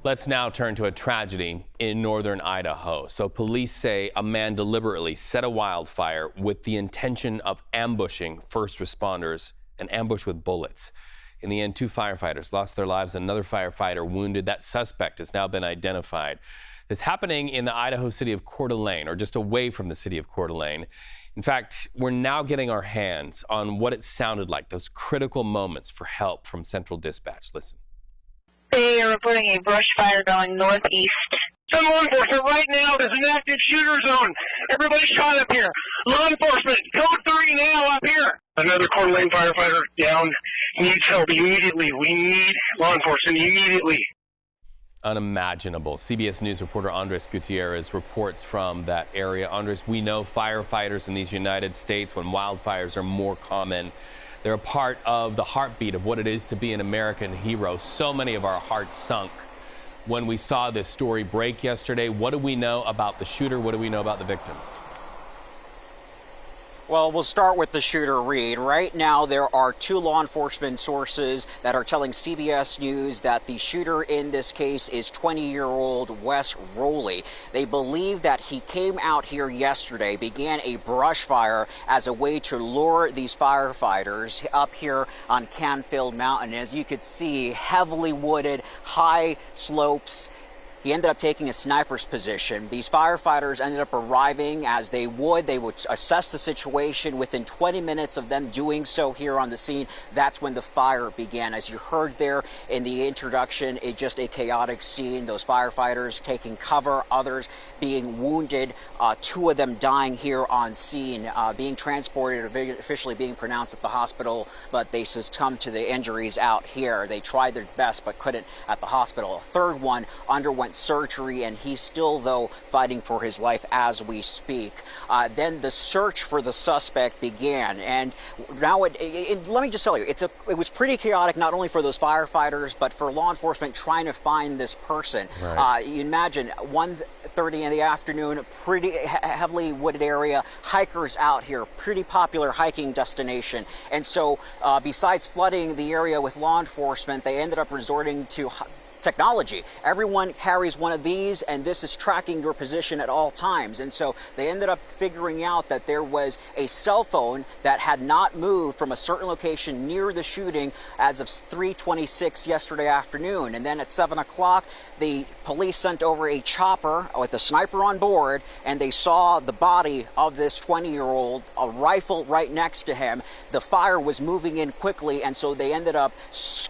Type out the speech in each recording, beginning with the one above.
Let's now turn to a tragedy in northern Idaho. So police say a man deliberately set a wildfire with the intention of ambushing first responders, an ambush with bullets. In the end, 2 firefighters lost their lives, another firefighter wounded. That suspect has now been identified. This happening in the Idaho city of Coeur d'Alene, or just away from the city of Coeur d'Alene. In fact, we're now getting our hands on what it sounded like, those critical moments for help from Central Dispatch. Listen. They are reporting a brush fire going northeast. Some law enforcement right now, there's an active shooter zone. Everybody shot up here. Law enforcement, code 3 now up here. Another Coeur d'Alene firefighter down, needs help immediately. We need law enforcement immediately. Unimaginable. CBS News reporter Andres Gutierrez reports from that area. Andres, we know firefighters in these United States, when wildfires are more common, they're a part of the heartbeat of what it is to be an American hero. So many of our hearts sunk when we saw this story break yesterday. What do we know about the shooter? What do we know about the victims? Well, we'll start with the shooter, Reed. Right now, there are 2 law enforcement sources that are telling CBS News that the shooter in this case is 20-year-old Wess Roley. They believe that he came out here yesterday, began a brush fire as a way to lure these firefighters up here on Canfield Mountain. As you could see, heavily wooded, high slopes. He ended up taking a sniper's position. These firefighters ended up arriving as they would assess the situation. Within 20 minutes of them doing so here on the scene, that's when the fire began. As you heard there in the introduction, it's just a chaotic scene. Those firefighters taking cover, others being wounded, 2 of them dying here on scene, being transported, officially being pronounced at the hospital, but they succumbed to the injuries out here. They tried their best but couldn't at the hospital. A third one underwent surgery, and he's still, though, fighting for his life as we speak. Then the search for the suspect began, and now let me just tell you, it was pretty chaotic, not only for those firefighters but for law enforcement trying to find this person. Right. You imagine 1:30 in the afternoon, pretty heavily wooded area, hikers out here, pretty popular hiking destination, and so besides flooding the area with law enforcement, they ended up resorting to technology. Everyone carries one of these, and this is tracking your position at all times. And so they ended up figuring out that there was a cell phone that had not moved from a certain location near the shooting as of 3:26 yesterday afternoon. And then at 7 o'clock, the police sent over a chopper with a sniper on board, and they saw the body of this 20-year-old, a rifle right next to him. The fire was moving in quickly, and so they ended up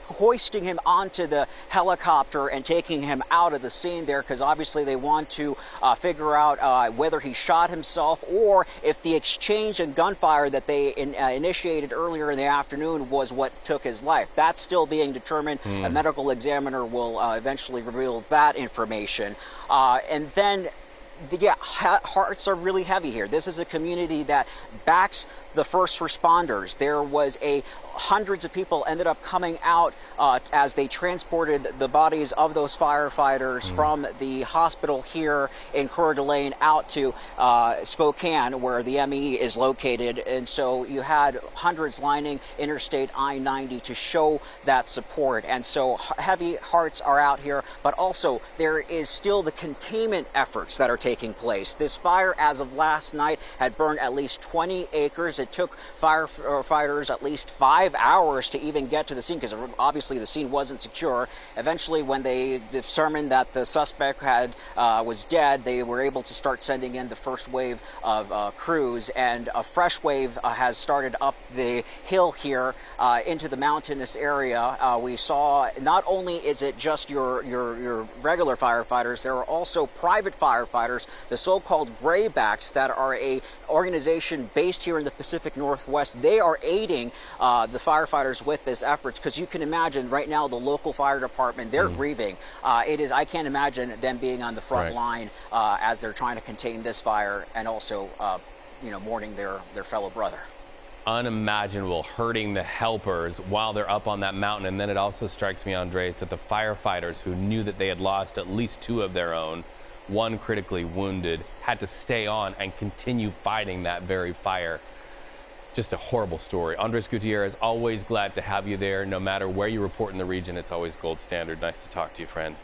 hoisting him onto the helicopter and taking him out of the scene there, because obviously they want to figure out whether he shot himself or if the exchange and gunfire that they initiated earlier in the afternoon was what took his life. That's still being determined. A medical examiner will eventually reveal that information. And then, yeah, hearts are really heavy here. This is a community that backs the first responders. There was hundreds of people ended up coming out as they transported the bodies of those firefighters from the hospital here in Coeur d'Alene out to Spokane, where the ME is located. And so you had hundreds lining Interstate I-90 to show that support. And so heavy hearts are out here, but also there is still the containment efforts that are taking place. This fire, as of last night, had burned at least 20 acres. It took firefighters at least 5 hours to even get to the scene, because obviously the scene wasn't secure. Eventually, when they determined that the suspect was dead, they were able to start sending in the first wave of crews, and a fresh wave has started up the hill here into the mountainous area. We saw not only is it just your regular firefighters, there are also private firefighters, the so-called Graybacks, that are a organization based here in the Pacific Northwest. They are aiding the firefighters with this effort, because you can imagine right now the local fire department, they're grieving. I can't imagine them being on the front line as they're trying to contain this fire, and also mourning their fellow brother. Unimaginable, hurting the helpers while they're up on that mountain. And then it also strikes me, Andres, that the firefighters who knew that they had lost at least 2 of their own, 1 critically wounded, had to stay on and continue fighting that very fire. Just a horrible story. Andres Gutierrez, always glad to have you there. No matter where you report in the region, it's always gold standard. Nice to talk to you, friend.